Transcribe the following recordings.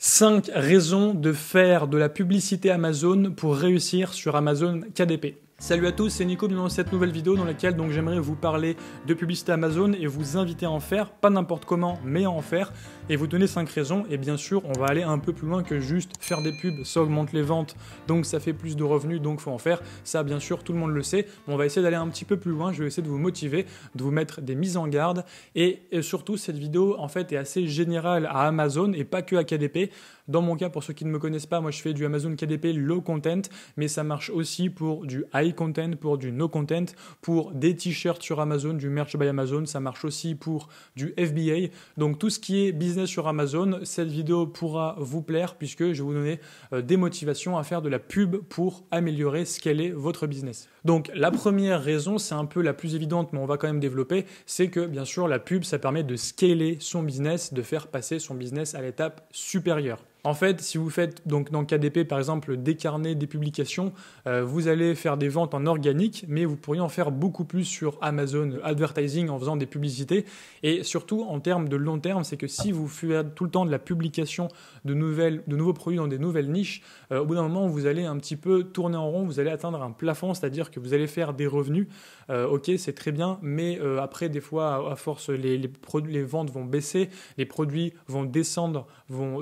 5 raisons de faire de la publicité Amazon pour réussir sur Amazon KDP. Salut à tous, c'est Nico, bienvenue dans cette nouvelle vidéo dans laquelle j'aimerais vous parler de publicité Amazon et vous inviter à en faire, pas n'importe comment, mais à en faire, et vous donner 5 raisons. Et bien sûr, on va aller un peu plus loin que juste faire des pubs, ça augmente les ventes, donc ça fait plus de revenus, donc faut en faire. Ça, bien sûr, tout le monde le sait, mais on va essayer d'aller un petit peu plus loin, je vais essayer de vous motiver, de vous mettre des mises en garde, et surtout, cette vidéo, en fait, est assez générale à Amazon et pas que à KDP. Dans mon cas, pour ceux qui ne me connaissent pas, moi je fais du Amazon KDP low content, mais ça marche aussi pour du high content, pour du no content, pour des t-shirts sur Amazon, du merch by Amazon, ça marche aussi pour du FBA. Donc tout ce qui est business sur Amazon, cette vidéo pourra vous plaire puisque je vais vous donner des motivations à faire de la pub pour améliorer, scaler votre business. Donc la première raison, c'est un peu la plus évidente, mais on va quand même développer, c'est que bien sûr la pub, ça permet de scaler son business, de faire passer son business à l'étape supérieure. En fait, si vous faites donc dans KDP par exemple des carnets, des publications, vous allez faire des ventes en organique, mais vous pourriez en faire beaucoup plus sur Amazon Advertising en faisant des publicités. Et surtout en termes de long terme, c'est que si vous faites tout le temps de la publication de nouveaux produits dans des nouvelles niches, au bout d'un moment vous allez un petit peu tourner en rond, vous allez atteindre un plafond, c'est-à-dire que vous allez faire des revenus. Ok, c'est très bien, mais après des fois à force les ventes vont baisser, les produits vont descendre,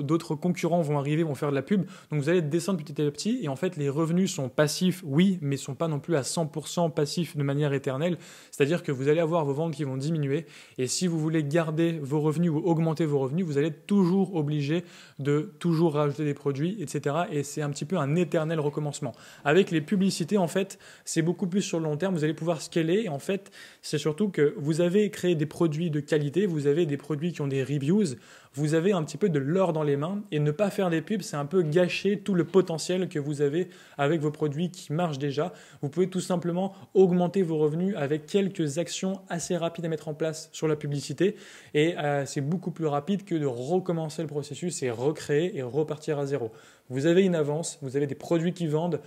d'autres concurrents vont arriver, vont faire de la pub. Donc vous allez descendre petit à petit et en fait les revenus sont passifs, oui, mais ne sont pas non plus à 100% passifs de manière éternelle. C'est-à-dire que vous allez avoir vos ventes qui vont diminuer et si vous voulez garder vos revenus ou augmenter vos revenus, vous allez être toujours obligé de toujours rajouter des produits, etc. Et c'est un petit peu un éternel recommencement. Avec les publicités, en fait, c'est beaucoup plus sur le long terme. Vous allez pouvoir scaler et en fait, c'est surtout que vous avez créé des produits de qualité, vous avez des produits qui ont des reviews, vous avez un petit peu de l'or dans les mains et ne pas faire des pubs, c'est un peu gâcher tout le potentiel que vous avez avec vos produits qui marchent déjà. Vous pouvez tout simplement augmenter vos revenus avec quelques actions assez rapides à mettre en place sur la publicité et c'est beaucoup plus rapide que de recommencer le processus et recréer et repartir à zéro. Vous avez une avance, vous avez des produits qui vendent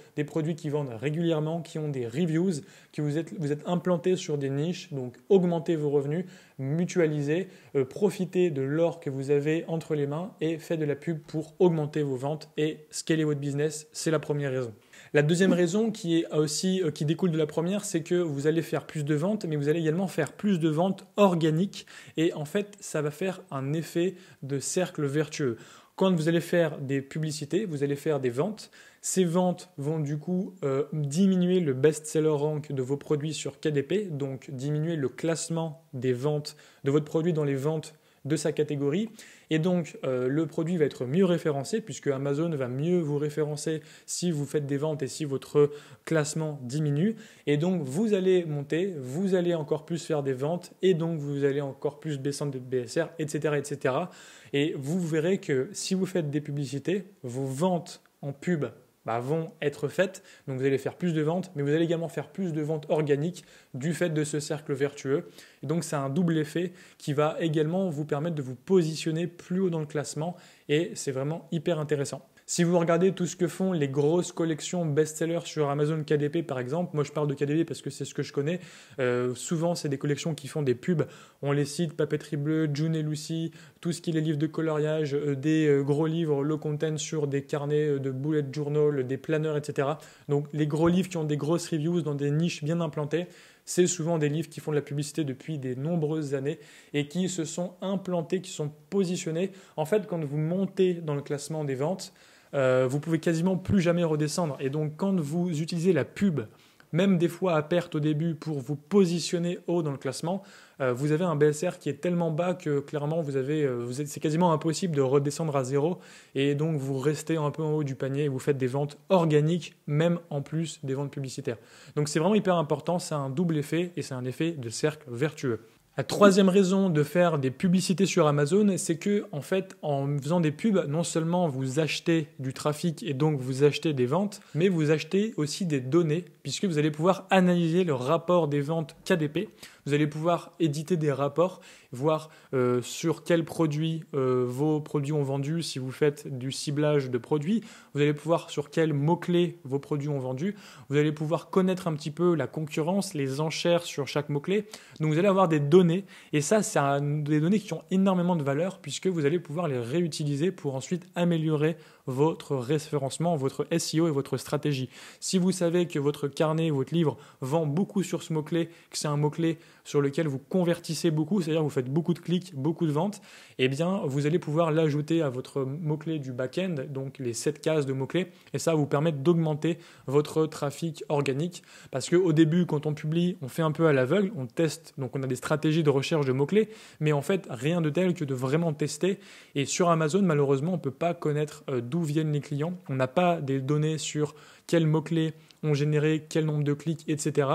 régulièrement, qui ont des reviews, que vous êtes implanté sur des niches, donc augmentez vos revenus, mutualisez, profitez de l'or que vous avez entre les mains et faites de la pub pour augmenter vos ventes et scaler votre business, c'est la première raison. La deuxième raison qui découle de la première, c'est que vous allez faire plus de ventes, mais vous allez également faire plus de ventes organiques et en fait, ça va faire un effet de cercle vertueux. Quand vous allez faire des publicités, vous allez faire des ventes. Ces ventes vont du coup diminuer le best-seller rank de vos produits sur KDP, donc diminuer le classement des ventes de votre produit dans les ventes de sa catégorie. Et donc, le produit va être mieux référencé puisque Amazon va mieux vous référencer si vous faites des ventes et si votre classement diminue. Et donc, vous allez monter, vous allez encore plus faire des ventes et donc vous allez encore plus descendre de BSR, etc., etc. Et vous verrez que si vous faites des publicités, vos ventes en pub vont être faites, donc vous allez faire plus de ventes, mais vous allez également faire plus de ventes organiques du fait de ce cercle vertueux. Et donc c'est un double effet qui va également vous permettre de vous positionner plus haut dans le classement et c'est vraiment hyper intéressant. Si vous regardez tout ce que font les grosses collections best-sellers sur Amazon KDP par exemple, moi je parle de KDP parce que c'est ce que je connais, souvent c'est des collections qui font des pubs, on les cite, Papeterie Bleue, June et Lucy, tout ce qui est les livres de coloriage, des gros livres low content sur des carnets de bullet journal, des planners, etc. Donc les gros livres qui ont des grosses reviews dans des niches bien implantées, c'est souvent des livres qui font de la publicité depuis de nombreuses années et qui se sont implantés, qui sont positionnés. En fait, quand vous montez dans le classement des ventes, vous pouvez quasiment plus jamais redescendre. Et donc, quand vous utilisez la pub, même des fois à perte au début pour vous positionner haut dans le classement, vous avez un BSR qui est tellement bas que clairement c'est quasiment impossible de redescendre à zéro et donc vous restez un peu en haut du panier et vous faites des ventes organiques même en plus des ventes publicitaires. Donc c'est vraiment hyper important, c'est un double effet et c'est un effet de cercle vertueux. La troisième raison de faire des publicités sur Amazon, c'est que en fait, en faisant des pubs, non seulement vous achetez du trafic et donc vous achetez des ventes, mais vous achetez aussi des données, puisque vous allez pouvoir analyser le rapport des ventes KDP. Vous allez pouvoir éditer des rapports, voir sur quels produits vos produits ont vendu, si vous faites du ciblage de produits. Vous allez pouvoir sur quels mots-clés vos produits ont vendu. Vous allez pouvoir connaître un petit peu la concurrence, les enchères sur chaque mot-clé. Donc vous allez avoir des données, et ça, c'est des données qui ont énormément de valeur, puisque vous allez pouvoir les réutiliser pour ensuite améliorer votre référencement, votre SEO et votre stratégie. Si vous savez que votre carnet, votre livre vend beaucoup sur ce mot-clé, que c'est un mot-clé sur lequel vous convertissez beaucoup, c'est-à-dire vous faites beaucoup de clics, beaucoup de ventes, eh bien vous allez pouvoir l'ajouter à votre mot-clé du back-end, donc les 7 cases de mots-clés, et ça va vous permettre d'augmenter votre trafic organique, parce qu'au début, quand on publie, on fait un peu à l'aveugle, on teste, donc on a des stratégies de recherche de mots-clés, mais en fait, rien de tel que de vraiment tester, et sur Amazon, malheureusement, on ne peut pas connaître d'où viennent les clients, on n'a pas des données sur quels mots-clés ont généré quel nombre de clics, etc.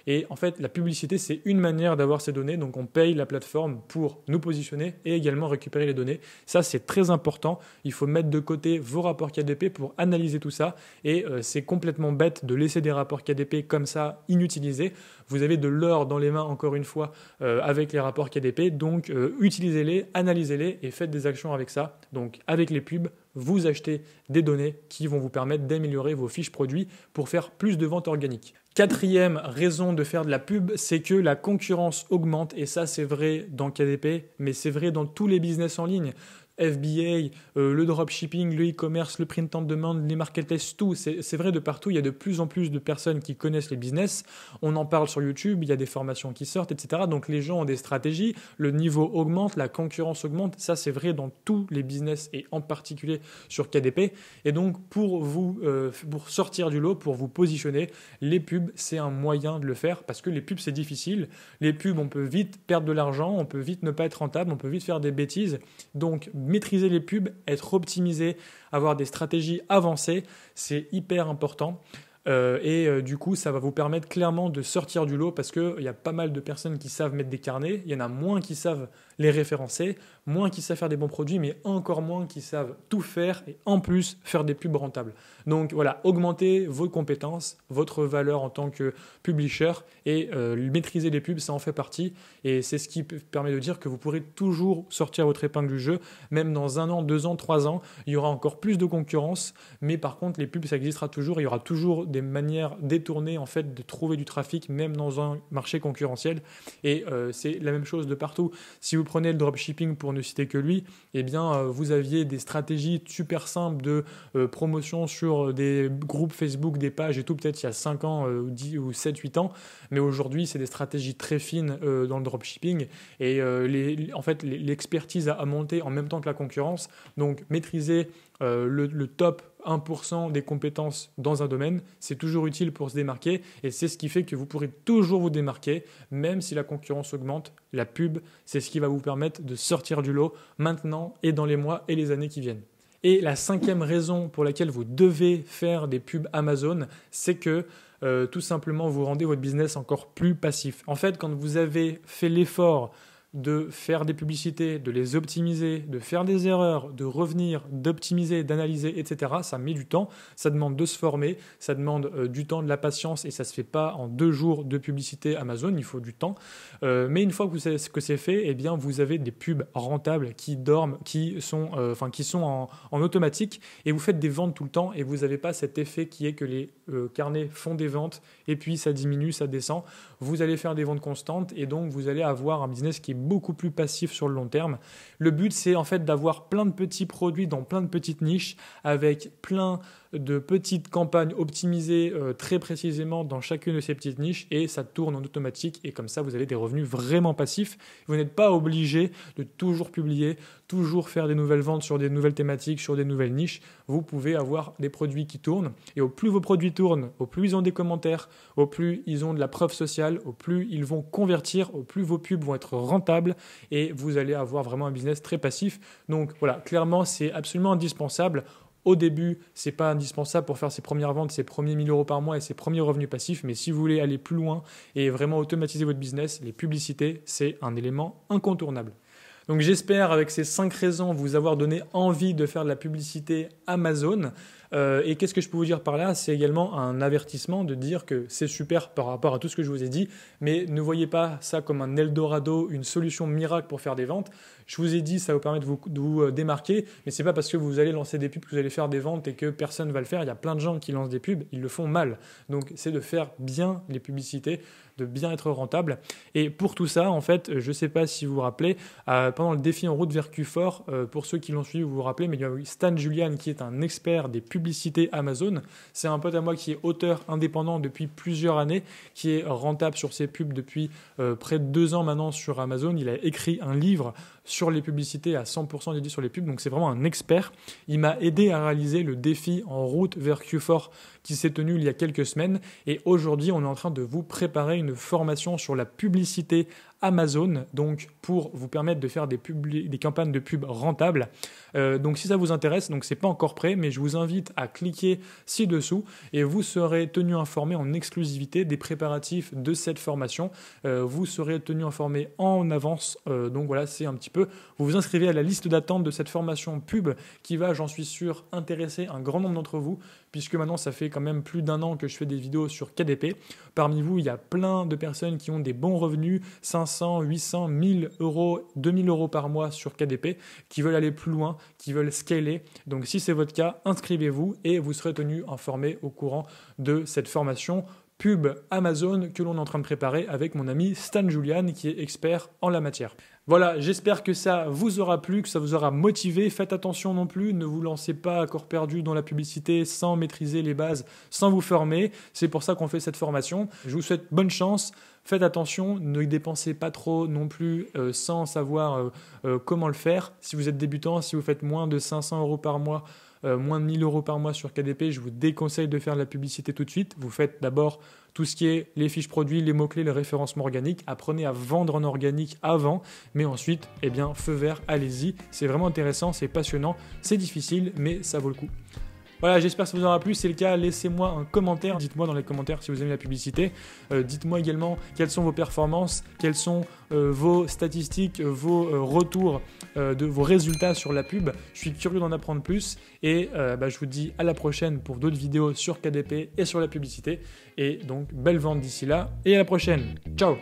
Et en fait, la publicité, c'est une manière d'avoir ces données. Donc, on paye la plateforme pour nous positionner et également récupérer les données. Ça, c'est très important. Il faut mettre de côté vos rapports KDP pour analyser tout ça. Et c'est complètement bête de laisser des rapports KDP comme ça, inutilisés. Vous avez de l'or dans les mains, encore une fois, avec les rapports KDP. Donc, utilisez-les, analysez-les et faites des actions avec ça. Donc, avec les pubs, vous achetez des données qui vont vous permettre d'améliorer vos fiches produits pour faire plus de ventes organiques. Quatrième raison de faire de la pub, c'est que la concurrence augmente, et ça c'est vrai dans KDP, mais c'est vrai dans tous les business en ligne. FBA, le dropshipping, le e-commerce, le print on demand, les marketplaces, tout, c'est vrai de partout. Il y a de plus en plus de personnes qui connaissent les business. On en parle sur YouTube, il y a des formations qui sortent, etc. Donc les gens ont des stratégies, le niveau augmente, la concurrence augmente. Ça, c'est vrai dans tous les business et en particulier sur KDP. Et donc pour sortir du lot, pour vous positionner, les pubs, c'est un moyen de le faire parce que les pubs, c'est difficile. Les pubs, on peut vite perdre de l'argent, on peut vite ne pas être rentable, on peut vite faire des bêtises. Donc maîtriser les pubs, être optimisé, avoir des stratégies avancées, c'est hyper important. Du coup, ça va vous permettre clairement de sortir du lot parce qu'il y a pas mal de personnes qui savent mettre des carnets, il y en a moins qui savent les référencer, moins qui savent faire des bons produits, mais encore moins qui savent tout faire et en plus faire des pubs rentables. Donc voilà, augmentez vos compétences, votre valeur en tant que publisher et maîtriser les pubs, ça en fait partie. Et c'est ce qui permet de dire que vous pourrez toujours sortir votre épingle du jeu, même dans 1 an, 2 ans, 3 ans, il y aura encore plus de concurrence, mais par contre, les pubs, ça existera toujours, il y aura toujours des manières détournées en fait de trouver du trafic, même dans un marché concurrentiel. Et c'est la même chose de partout. Si vous prenez le dropshipping pour ne citer que lui, eh bien, vous aviez des stratégies super simples de promotion sur des groupes Facebook, des pages et tout, peut-être il y a 5 ans ou 10 ou 7, 8 ans. Mais aujourd'hui, c'est des stratégies très fines dans le dropshipping. Et en fait, l'expertise a monté en même temps que la concurrence. Donc, maîtriser le top 1% des compétences dans un domaine, c'est toujours utile pour se démarquer et c'est ce qui fait que vous pourrez toujours vous démarquer, même si la concurrence augmente. La pub, c'est ce qui va vous permettre de sortir du lot maintenant et dans les mois et les années qui viennent. Et la 5e raison pour laquelle vous devez faire des pubs Amazon, c'est que tout simplement vous rendez votre business encore plus passif. En fait, quand vous avez fait l'effort de faire des publicités, de les optimiser, de faire des erreurs, de revenir, d'optimiser, d'analyser, etc. Ça met du temps, ça demande de se former, ça demande du temps, de la patience et ça ne se fait pas en 2 jours de publicité Amazon, il faut du temps. Mais une fois que c'est fait, eh bien, vous avez des pubs rentables qui dorment, qui sont en automatique et vous faites des ventes tout le temps et vous n'avez pas cet effet qui est que les carnets font des ventes et puis ça diminue, ça descend. Vous allez faire des ventes constantes et donc vous allez avoir un business qui est beaucoup plus passif sur le long terme. Le but, c'est en fait d'avoir plein de petits produits dans plein de petites niches avec plein de petites campagnes optimisées très précisément dans chacune de ces petites niches et ça tourne en automatique et comme ça, vous avez des revenus vraiment passifs. Vous n'êtes pas obligé de toujours publier, toujours faire des nouvelles ventes sur des nouvelles thématiques, sur des nouvelles niches. Vous pouvez avoir des produits qui tournent et au plus vos produits tournent, au plus ils ont des commentaires, au plus ils ont de la preuve sociale, au plus ils vont convertir, au plus vos pubs vont être rentables et vous allez avoir vraiment un business très passif. Donc voilà, clairement, c'est absolument indispensable. Au début, ce n'est pas indispensable pour faire ses premières ventes, ses premiers 1 000 € par mois et ses premiers revenus passifs. Mais si vous voulez aller plus loin et vraiment automatiser votre business, les publicités, c'est un élément incontournable. Donc j'espère avec ces 5 raisons vous avoir donné envie de faire de la publicité Amazon. Et qu'est-ce que je peux vous dire par là? C'est également un avertissement de dire que c'est super par rapport à tout ce que je vous ai dit, mais ne voyez pas ça comme un Eldorado, une solution miracle pour faire des ventes. Je vous ai dit, ça vous permet de vous démarquer, mais c'est pas parce que vous allez lancer des pubs que vous allez faire des ventes et que personne va le faire. Il y a plein de gens qui lancent des pubs, ils le font mal. Donc c'est de faire bien les publicités, de bien être rentable. Et pour tout ça, en fait, je ne sais pas si vous vous rappelez, pendant le défi en route vers Q4, pour ceux qui l'ont suivi, vous vous rappelez, mais il y a eu Stan Julian qui est un expert des publicités Amazon. C'est un pote à moi qui est auteur indépendant depuis plusieurs années, qui est rentable sur ses pubs depuis près de 2 ans maintenant sur Amazon. Il a écrit un livre sur les publicités à 100% dédié sur les pubs, donc c'est vraiment un expert. Il m'a aidé à réaliser le défi en route vers Q4 qui s'est tenu il y a quelques semaines, et aujourd'hui on est en train de vous préparer une formation sur la publicité Amazon, donc pour vous permettre de faire des campagnes de pub rentables. Donc si ça vous intéresse, donc c'est pas encore prêt, mais je vous invite à cliquer ci-dessous et vous serez tenu informé en exclusivité des préparatifs de cette formation. Vous serez tenu informé en avance. Donc voilà, c'est un petit peu, vous vous inscrivez à la liste d'attente de cette formation pub qui va, j'en suis sûr, intéresser un grand nombre d'entre vous, puisque maintenant ça fait quand même plus d'1 an que je fais des vidéos sur KDP. Parmi vous, il y a plein de personnes qui ont des bons revenus, 500, 800, 1000 euros, 2000 euros par mois sur KDP, qui veulent aller plus loin, qui veulent scaler. Donc si c'est votre cas, inscrivez-vous et vous serez tenu informé au courant de cette formation pub Amazon que l'on est en train de préparer avec mon ami Stan Julian qui est expert en la matière. Voilà, j'espère que ça vous aura plu, que ça vous aura motivé. Faites attention non plus, ne vous lancez pas à corps perdu dans la publicité sans maîtriser les bases, sans vous former. C'est pour ça qu'on fait cette formation. Je vous souhaite bonne chance. Faites attention, ne dépensez pas trop non plus sans savoir comment le faire. Si vous êtes débutant, si vous faites moins de 500 euros par mois, moins de 1000 euros par mois sur KDP, je vous déconseille de faire de la publicité tout de suite. Vous faites d'abord tout ce qui est les fiches produits, les mots-clés, le référencement organique. Apprenez à vendre en organique avant, mais ensuite, eh bien, feu vert, allez-y. C'est vraiment intéressant, c'est passionnant, c'est difficile, mais ça vaut le coup. Voilà, j'espère que ça vous aura plu. Si c'est le cas, laissez-moi un commentaire. Dites-moi dans les commentaires si vous aimez la publicité. Dites-moi également quelles sont vos performances, quelles sont vos statistiques, vos retours de vos résultats sur la pub. Je suis curieux d'en apprendre plus. Et je vous dis à la prochaine pour d'autres vidéos sur KDP et sur la publicité. Et donc, belle vente d'ici là. Et à la prochaine. Ciao!